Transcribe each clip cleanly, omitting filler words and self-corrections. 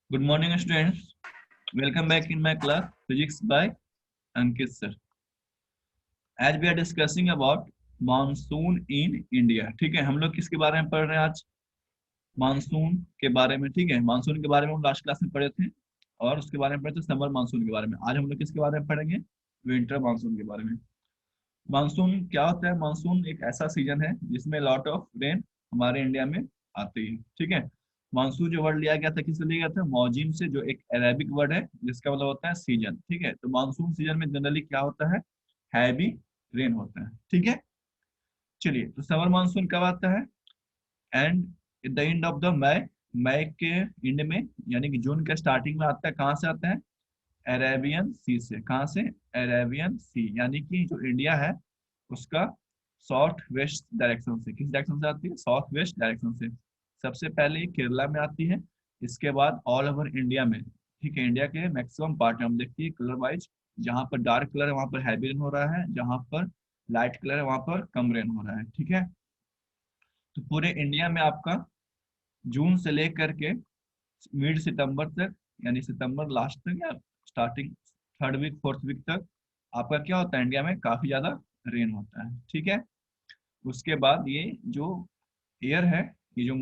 Good morning, students. Welcome back in my class, Physics by Ankit sir. As we are discussing about monsoon in India, ठीक है। हम लोग किसके बारे में पढ़ रहे हैं आज? मानसून के बारे में, ठीक है। मानसून के बारे में हम लास्ट क्लास में पढ़े थे और उसके बारे में पढ़े थे समर मानसून के बारे में। आज हम लोग किसके बारे में पढ़ेंगे? विंटर मानसून के बारे में। मानसून क्या होता है? मानसून एक ऐसा सीजन है जिसमें लॉट ऑफ रेन हमारे इंडिया में आती है, ठीक है। मानसून जो वर्ड लिया गया था, किससे लिया गया था? मौजिम से, जो एक अरेबिक वर्ड है जिसका मतलब होता है सीजन, ठीक है। तो मानसून सीजन में जनरली क्या होता है? हैवी रेन होता है, ठीक है। चलिए, तो समर मानसून कब आता है? End at the end of the May, मई के एंड में, यानी कि जून के स्टार्टिंग में आता है। कहाँ से आता है? अरेबियन सी से। कहाँ से? अरेबियन सी, यानी कि जो इंडिया है उसका साउथ वेस्ट डायरेक्शन से। किस डायरेक्शन से आती है? साउथ वेस्ट डायरेक्शन से। सबसे पहले ये केरला में आती है, इसके बाद ऑल ओवर इंडिया में, ठीक है। इंडिया के मैक्सिमम पार्ट में हम देखते हैं कलर वाइज, जहाँ पर डार्क कलर है वहाँ पर हैवी रेन हो रहा है, जहाँ पर लाइट कलर है वहाँ पर कम रेन हो रहा है, ठीक है। तो पूरे इंडिया में आपका जून से लेकर के मिड सितंबर तक, यानी सितंबर लास्ट तक या starting third week fourth week तक आपका क्या होता है? इंडिया में काफी ज्यादा रेन होता है, ठीक है। उसके बाद ये जो एयर है, ये जो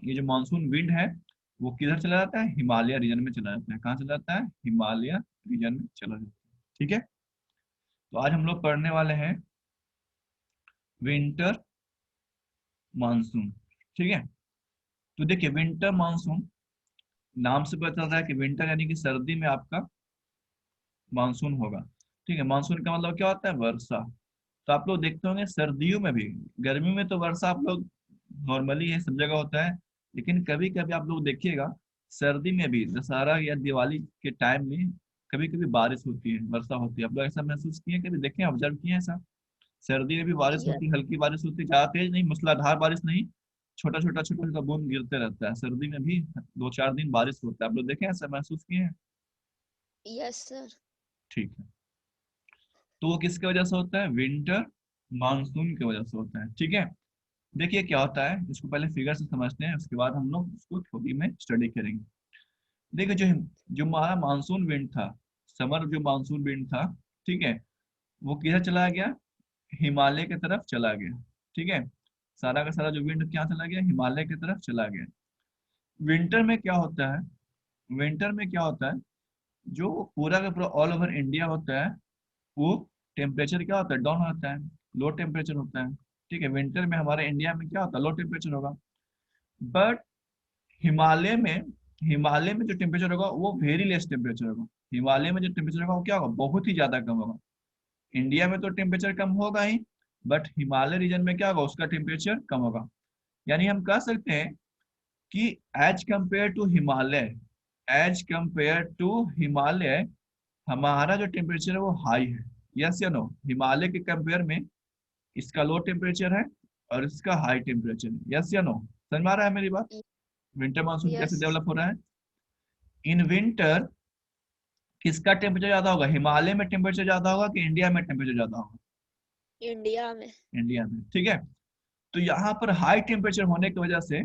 ये जो मानसून विंड है, वो किधर चला जाता है? हिमालय रीजन में चला जाता है। कहाँ चला जाता है? हिमालय रीजन में चला जाता है, ठीक है। तो आज हम लोग पढ़ने वाले हैं विंटर मानसून, ठीक है। तो देखिए, विंटर मानसून नाम से पता चल रहा है कि विंटर यानी कि सर्दी में आपका मानसून होगा, ठीक है। मानसून का मतलब क्या होता है? वर्षा। तो आप लोग देखते होंगे सर्दियों में भी, गर्मी में तो वर्षा आप लोग नॉर्मली है, सब जगह होता है। लेकिन कभी कभी आप लोग देखिएगा, सर्दी में भी दशहरा या दिवाली के टाइम में कभी कभी बारिश होती है, वर्षा होती है। आप लोग ऐसा महसूस किए? कभी देखे, ऑब्जर्व किए ऐसा? सर्दी में भी बारिश यस होती है, हल्की बारिश होती है, ज्यादा तेज नहीं, मूसलाधार बारिश नहीं, छोटा छोटा बूंद गिरते रहता है। सर्दी में भी 2-4 दिन बारिश होता है। आप लोग देखे, ऐसा महसूस किए हैं? Yes sir. ठीक है। तो वो किसके वजह से होता है? विंटर मानसून की वजह से होता है, ठीक है। देखिए क्या होता है, इसको पहले फिगर से समझते हैं, उसके बाद हम लोग उसको थ्योरी में स्टडी करेंगे। देखिए, जो जो हमारा मानसून विंड था, समर जो मानसून विंड था, ठीक है, वो किधर चला गया? हिमालय की तरफ चला गया, ठीक है। सारा का सारा जो विंड क्या चला गया? हिमालय की तरफ चला गया। विंटर में क्या होता है? विंटर में क्या होता है? जो पूरा का पूरा ऑल ओवर इंडिया होता है, वो टेम्परेचर क्या होता है? डाउन होता है, लो टेम्परेचर होता है, ठीक है। विंटर में हमारे इंडिया में क्या होता है? लो टेम्परेचर होगा। बट हिमालय में, हिमालय में जो टेम्परेचर होगा वो वेरी लेस टेम्परेचर होगा। हिमालय में जो टेम्परेचर होगा वो क्या होगा? बहुत ही ज्यादा कम होगा। इंडिया में तो टेम्परेचर कम होगा ही, बट हिमालय रीजन में क्या होगा? उसका टेम्परेचर कम होगा। यानी हम कह सकते हैं कि as compare to Himalaya, as compare to Himalaya, हमारा जो टेम्परेचर है वो हाई है। यस या नो? हिमालय के कंपेयर में इसका लो टेम्परेचर है और इसका हाई टेम्परेचर है। यस या नो? समझ में आ रहा है मेरी बात? विंटर मानसून कैसे यस। डेवलप हो रहा है? इन विंटर किसका टेम्परेचर ज्यादा होगा? हिमालय में टेम्परेचर ज्यादा होगा कि इंडिया में टेम्परेचर ज्यादा होगा? इंडिया में। इंडिया में, ठीक है। तो यहाँ पर हाई टेम्परेचर होने की वजह से,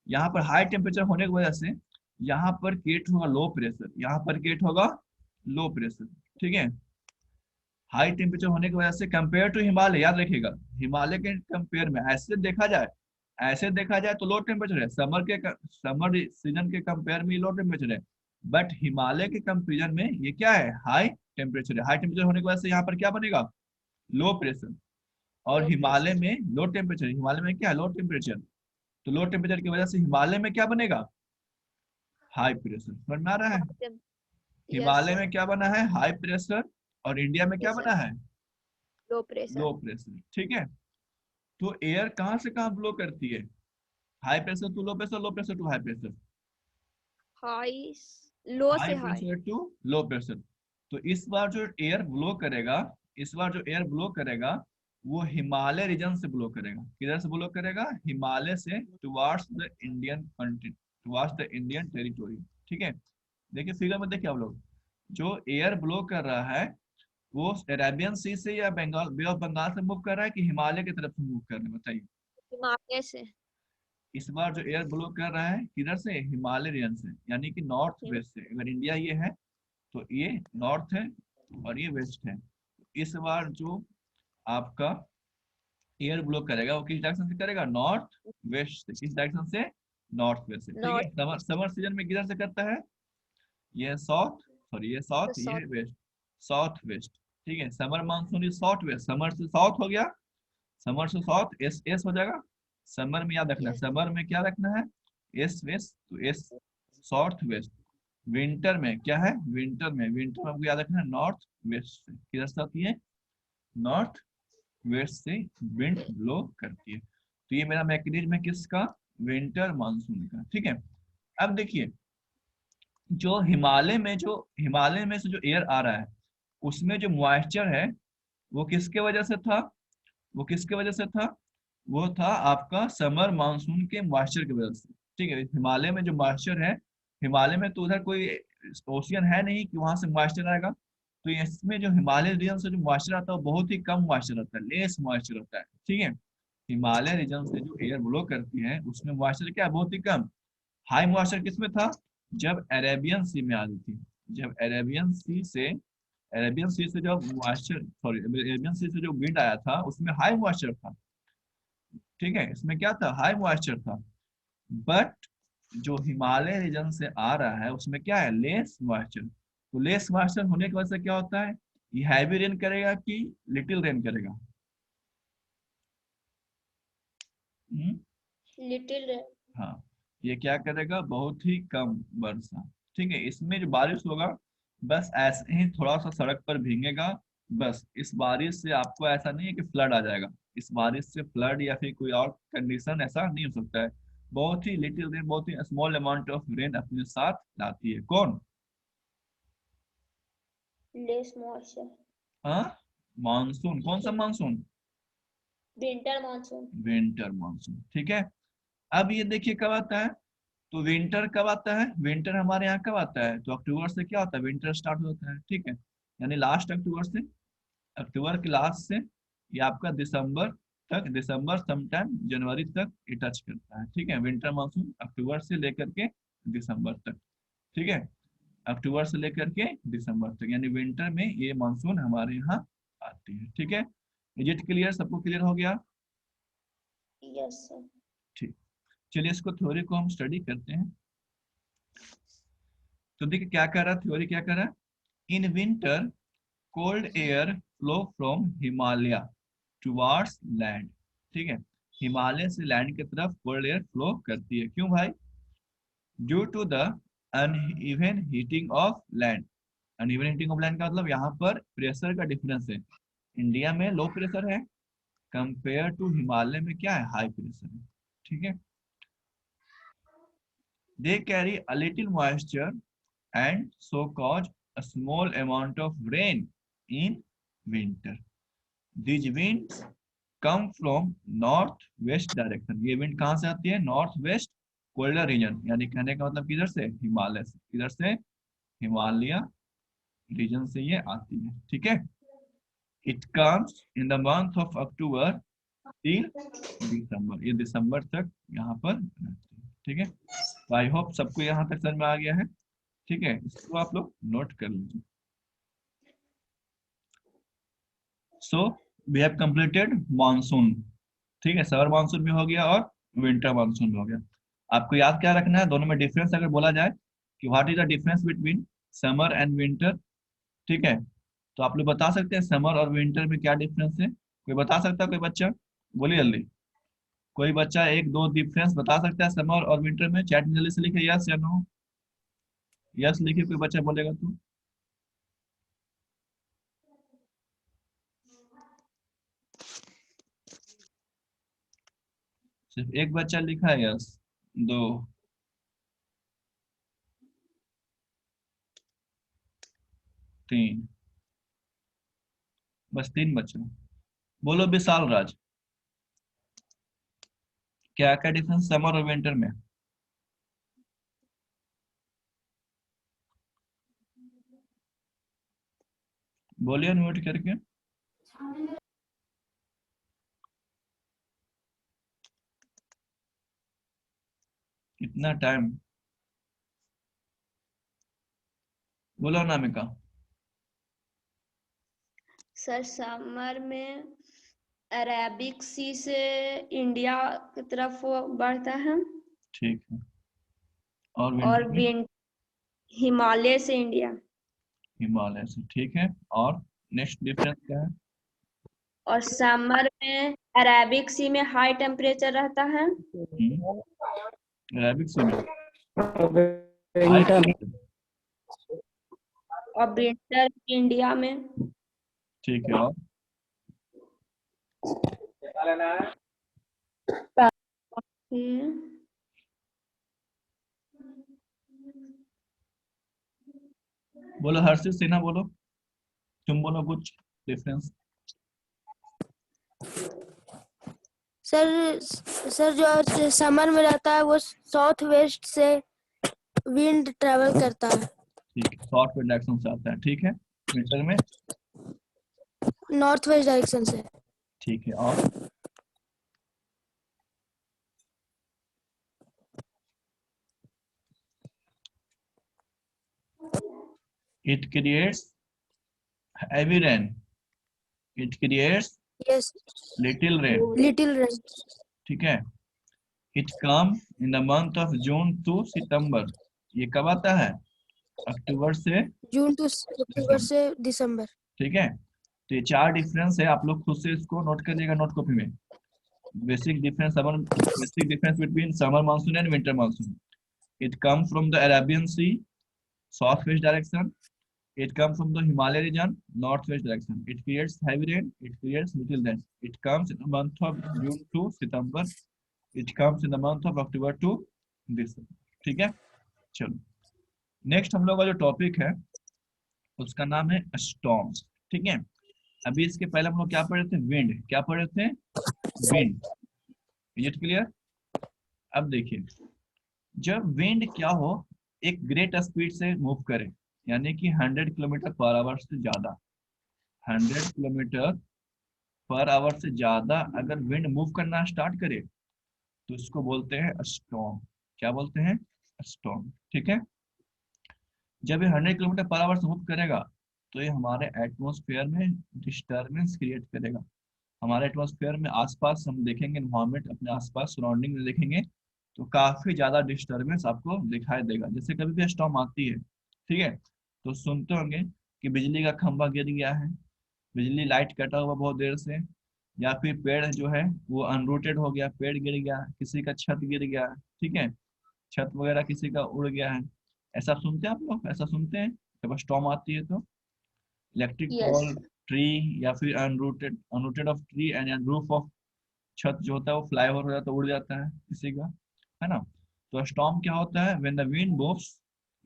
यहाँ पर हाई टेम्परेचर होने की वजह से यहाँ पर क्रिएट होगा लो प्रेशर, यहाँ पर क्रिएट होगा लो प्रेशर, ठीक है। हाई टेम्परेचर होने की वजह से कंपेयर टू हिमालय, याद रखिएगा, हिमालय के कंपेयर में ऐसे देखा जाए, ऐसे देखा जाए तो लो टेम्परेचर है। समर सीजन के कंपेयर में लो टेम्परेचर है, बट हिमालय के कंपेरिजन में ये क्या है? हाई टेम्परेचर है। हाई टेम्परेचर होने की वजह से यहाँ पर क्या बनेगा? Low pressure. और लो हिमालय प्रेशर। में लो टेम्परेचर, हिमालय में क्या है? Low temperature. तो लो टेम्परेचर की वजह से हिमालय में क्या बनेगा? High pressure. समझ में आ रहा है? Yes Himalaya sir. में क्या बना है? High pressure. और इंडिया में क्या प्रेशर। बना है? लो प्रेशर। लो प्रेशर, ठीक है। तो एयर कहाँ से कहाँ ब्लो करती है? High pressure to low pressure, low pressure to high pressure, high. Low high से high. Pressure to low pressure. तो इस बार जो एयर ब्लो करेगा, इस बार जो एयर ब्लो करेगा वो हिमालय रीजन से ब्लो करेगा। किधर से ब्लो करेगा? हिमालय से towards the Indian country, towards the Indian territory, ठीक है। देखिए फिगर में, देखिए आप लोग, जो एयर ब्लो कर रहा है वो अरेबियन सी से या बंगाल, बे ऑफ बंगाल से मूव कर रहा है कि हिमालय की तरफ से मूव कर रहा है? बताइए। हिमालय से। इस बार जो एयर ब्लो कर रहा है किधर से, हिमालय रीजन से, यानी कि नॉर्थ वेस्ट से। अगर इंडिया ये है तो ये नॉर्थ है और ये वेस्ट है। इस बार जो आपका एयर ब्लो करेगा वो किस डायरेक्शन से करेगा, नॉर्थ वेस्ट से। किस डायरेक्शन से, नॉर्थ वेस्ट से। ठीक है, नॉर्थ समर समर सीजन में किधर से करता है, ये साउथ, सॉरी ये साउथ, साउथ। ये वेस्ट, साउथ वेस्ट। ठीक है, summer monsoon is south west, summer से साउथ हो गया, समर से साउथ एस एस हो जाएगा। समर में याद रखना है, यस। समर में क्या रखना है, एस वेस्ट, तो एस साउथ वेस्ट। विंटर में क्या है, विंटर में आपको याद रखना है नॉर्थ वेस्ट से। किधर से आती है, नॉर्थ वेस्ट से विंड ब्लो करती है। तो ये मेरा मैकेनिज्म है किसका, विंटर मानसून का। ठीक है, अब देखिए जो हिमालय में से जो एयर आ रहा है उसमें जो मॉइस्चर है वो किसके वजह से था, वो किसके वजह से था, वो था आपका समर मानसून के मॉइस्चर की वजह से। ठीक है, हिमालय में जो मॉइस्चर है, हिमालय में तो उधर कोई ओशियन है नहीं कि वहां से मॉइस्चर आएगा। तो इसमें जो हिमालय रीजन से जो मॉइस्चर आता है वो बहुत ही कम मॉइस्चर आता है, लेस मॉइस्चर होता है। ठीक है, हिमालय रीजन से जो एयर ब्लो करती है उसमें मॉइस्चर क्या है, बहुत ही कम। हाई मॉइस्चर किसमें था, जब अरेबियन सी में आ रही थी, जब अरेबियन सी से जब मॉइस्चर, सॉरी अरेबियन सी से जो विंड आया था उसमें हाई मॉइस्चर था। ठीक है, इसमें क्या था, हाई मॉइस्चर था। बट जो हिमालय रीजन से आ रहा है उसमें क्या है, लेस मॉइस्चर। तो लेस मॉइस्चर होने की वजह से क्या होता है, ये हैवी रेन करेगा कि लिटिल रेन करेगा, हम्म? लिटिल। हाँ, ये क्या करेगा, बहुत ही कम वर्षा। ठीक है, इसमें जो बारिश होगा बस ऐसे ही थोड़ा सा सड़क पर भीगेगा, बस। इस बारिश से आपको ऐसा नहीं है कि फ्लड आ जाएगा, इस बारिश से फ्लड या फिर कोई और कंडीशन ऐसा नहीं हो सकता है। बहुत ही लिटिल रेन, बहुत ही स्मॉल अमाउंट ऑफ रेन अपने साथ लाती है, कौन, लेस मॉइस्चर। हाँ, मानसून। कौन सा monsoon, winter monsoon. Winter monsoon. ठीक है, अब ये देखिए कब आता है, तो विंटर कब आता है, विंटर हमारे यहाँ कब आता है, तो अक्टूबर से क्या होता है, विंटर स्टार्ट होता है। ठीक है, यानी लास्ट अक्टूबर से, अक्टूबर के लास्ट से ये आपका दिसंबर तक, दिसंबर समटाइम जनवरी तक ये टच करता है। ठीक है, विंटर मानसून अक्टूबर से लेकर के दिसंबर तक। ठीक है, अक्टूबर से लेकर के दिसंबर तक, यानी विंटर में ये मानसून हमारे यहाँ आती है। ठीक है, इज इट क्लियर, सबको क्लियर हो गया। Yes sir. ठीक, चलिए इसको थ्योरी को हम स्टडी करते हैं। तो देखिए क्या कर रहा है, थ्योरी क्या कर रहा है, in winter cold air flow from Himalaya towards land. ठीक है, हिमालय से लैंड की तरफ कोल्ड एयर फ्लो करती है, क्यों भाई, due to the uneven heating of land. Uneven heating of land का मतलब यहाँ पर प्रेशर का डिफरेंस है, इंडिया में लो प्रेशर है, कंपेयर टू हिमालय में क्या है, हाई प्रेशर है। ठीक है, they carry a little moisture and so cause a small amount of rain in winter. These winds come from north west direction. ये विंड कहाँ से आती है, नॉर्थ वेस्ट कोल्डर रीजन, यानी कहने का मतलब किधर से, हिमालय से। किधर से, हिमालय रीजन से ये आती है। ठीक है, it comes in the month of October till दिसंबर, ये दिसंबर तक यहाँ पर रहती है। ठीक है, तो आई होप सबको यहाँ तक समझ में आ गया है। ठीक है, इसको आप लोग नोट कर लीजिए। So we have completed monsoon. ठीक है, समर मानसून भी हो गया और विंटर मानसून भी हो गया। आपको याद क्या रखना है, दोनों में डिफरेंस अगर बोला जाए कि what is the difference between summer and winter. ठीक है, तो आप लोग बता सकते हैं समर और विंटर में क्या डिफरेंस है, कोई बता सकता है, कोई बच्चा, बोलिए जल्दी। कोई बच्चा एक दो डिफरेंस बता सकता है समर और विंटर में, चैट में जल्दी से लिखे यस या नो, यस लिखिए, कोई बच्चा बोलेगा तो। सिर्फ एक बच्चा लिखा है यस, दो, तीन, बस तीन बच्चे। बोलो विशाल राज, क्या क्या डिफरेंस समर और विंटर में, बोलिए नोट करके। कितना टाइम? बोलो अनामिका। सर समर में अरेबिक सी से इंडिया की तरफ वो बढ़ता है, ठीक है। और और विंटर में? विंड हिमालय से इंडिया। हिमालय से, ठीक है। और नेक्स्ट डिफरेंस क्या है? और समर में अरेबिक सी में हाई टेम्परेचर रहता है, अरेबिक सी में हाई विंटर टेम्परेचर, और विंटर इंडिया में। ठीक है। और हम्म, बोलो हर्षित सिन्हा, बोलो तुम, बोलो कुछ डिफरेंस। सर जो समर में रहता है वो साउथ वेस्ट से विंड ट्रेवल करता है, ठीक है, शॉर्ट में डायरेक्शन से आता है, ठीक है। विंटर में? नॉर्थ वेस्ट डायरेक्शन से। ठीक है। और it creates heavy rain, it creates yes, little rain, little rain. ठीक है। It come in the month of June to September, ये कब आता है? अक्टूबर से जून टू अक्टूबर दिसंबर, से दिसंबर। ठीक है। तो ये चार डिफरेंस है, आप लोग खुद से इसको नोट करिएगा नोट कॉपी में। Basic difference between summer monsoon and winter monsoon. It come from the Arabian sea, south west direction. It comes from the Himalaya region, northwest direction. It creates heavy rain. It creates little rain. It comes in the month of June to September. It comes in the month of October to December. ठीक है। चलो, next हम लोग का जो topic है उसका नाम है स्टॉर्म्स, ठीक है। अभी इसके पहले हम लोग क्या पढ़े थे? विंड। क्या पढ़े थे? विंड। Is it clear? अब देखिए, जब विंड क्या हो, एक ग्रेट स्पीड से मूव करे, यानी कि 100 किलोमीटर पर आवर से ज्यादा, 100 किलोमीटर पर आवर से ज्यादा अगर विंड मूव करना स्टार्ट करे तो इसको बोलते हैं स्टॉर्म। क्या बोलते हैं? स्टॉर्म, ठीक है। जब ये 100 किलोमीटर पर आवर से मूव करेगा तो ये हमारे एटमॉस्फेयर में डिस्टरबेंस क्रिएट करेगा। हमारे एटमॉस्फेयर में आसपास हम देखेंगे, एनवायरमेंट अपने आसपास सराउंडिंग में देखेंगे तो काफी ज्यादा डिस्टरबेंस आपको दिखाई देगा। जैसे कभी भी स्टॉर्म आती है, ठीक है, तो सुनते होंगे कि बिजली का खंभा गिर गया है, बिजली लाइट कटा हुआ बहुत देर से, या फिर पेड़ जो है वो अनरूटेड हो गया, पेड़ गिर गया, किसी का छत गिर गया, ठीक है, छत वगैरह किसी का उड़ गया है। ऐसा सुनते हैं आप लोग? ऐसा सुनते हैं जब स्टॉर्म आती है तो? Electric yes. पोल, ट्री, या फिर unrooted unrooted of tree and roof of छत जो होता है वो फ्लाई ओवर हो जाता है, उड़ जाता है किसी का, है ना। तो स्टॉर्म क्या होता है? When the wind moves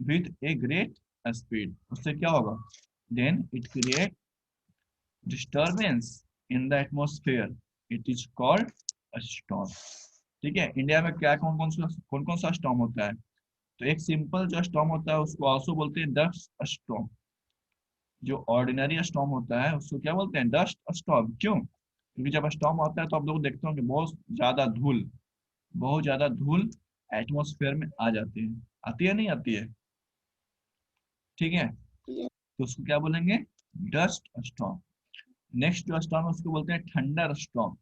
with a great speed, उससे क्या होगा? Then it create disturbance in the atmosphere, it is called a storm, ठीक है। इंडिया में क्या कौन कौन सा स्टॉर्म होता है? तो एक सिंपल जो स्टॉर्म होता है उसको आल्सो बोलते हैं डस्ट स्टॉर्म। जो ऑर्डिनरी स्टॉर्म होता है उसको क्या बोलते हैं? Dust storm. क्यों? क्योंकि जब स्टॉर्म आता है तो आप लोग देखते होंगे बहुत ज्यादा धूल एटमॉस्फेयर में आ जाती है, आती है नहीं आती है, ठीक है। तो उसको क्या बोलेंगे? Dust storm. नेक्स्ट जो स्टॉर्म है उसको बोलते हैं थंडर स्टॉर्म,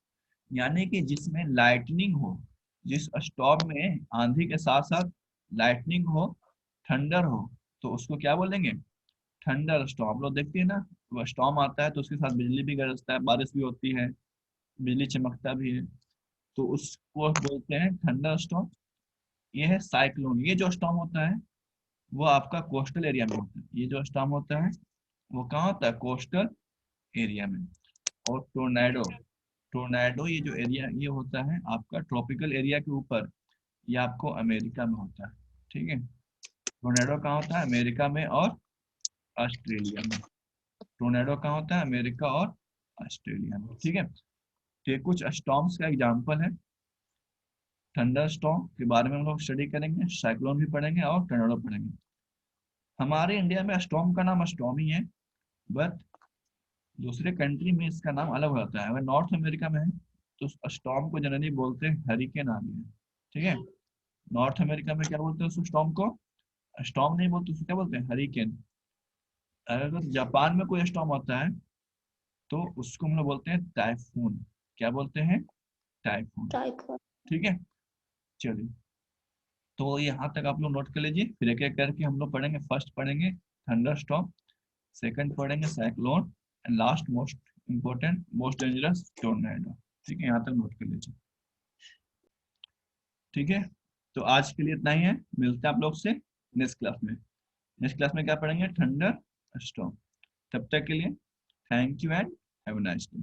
यानी कि जिसमें लाइटनिंग हो, जिस स्टॉर्म में आंधी के साथ साथ लाइटनिंग हो, थंडर हो, तो उसको क्या बोलेंगे? Thunder storm. आप लोग देखते हैं ना, वो स्टॉर्म आता है तो उसके साथ बिजली भी गरजता है, बारिश भी होती है, बिजली चमकता भी है, तो उसको बोलते हैं थंडर स्टॉर्म। ये है साइक्लोन। ये जो स्टॉर्म होता है वो आपका कोस्टल एरिया में होता है। ये जो स्टॉर्म होता है वो कहाँ होता है? कोस्टल एरिया में। और टोर्नेडो, टोर्नेडो ये जो एरिया ये होता है आपका ट्रॉपिकल एरिया के ऊपर, ये आपको अमेरिका में होता है, ठीक है। टोर्नेडो कहाँ होता है? अमेरिका में और ऑस्ट्रेलिया में। टोर्नेडो कहाँ होता है? अमेरिका और ऑस्ट्रेलिया में, ठीक है। तो ये कुछ स्टॉर्म्स का एग्जाम्पल है। थंडर स्टॉर्म के बारे में हम लोग स्टडी करेंगे, साइक्लोन भी पढ़ेंगे और टोर्नेडो पढ़ेंगे। हमारे इंडिया में स्टॉर्म का नाम स्टॉर्म ही है, बट दूसरे कंट्री में इसका नाम अलग होता है। अगर नॉर्थ अमेरिका में है तो स्टॉर्म को जनरली बोलते हैं हरिकेन आंधी, ठीक है। नॉर्थ अमेरिका में क्या बोलते हैं उस स्टॉर्म को? स्टॉर्म नहीं बोलते, उसको क्या बोलते हैं? हरिकेन। अगर जापान में कोई स्टॉर्म होता है तो उसको हम लोग बोलते हैं टाइफून। क्या बोलते हैं? टाइफून। टाइफून। ठीक है, चलिए, तो यहाँ तक आप लोग नोट कर लीजिए, फिर एक एक करके हम लोग पढ़ेंगे। फर्स्ट पढ़ेंगे थंडर स्टॉर्म, सेकंड पढ़ेंगे cyclone, and last most important most dangerous tornado. ठीक है, यहाँ तक नोट कर लीजिए। ठीक है, तो आज के लिए इतना ही है, मिलते हैं आप लोग से नेक्स्ट क्लास में। नेक्स्ट क्लास में क्या पढ़ेंगे? Thunder storm. तब तक के लिए thank you and have a nice day.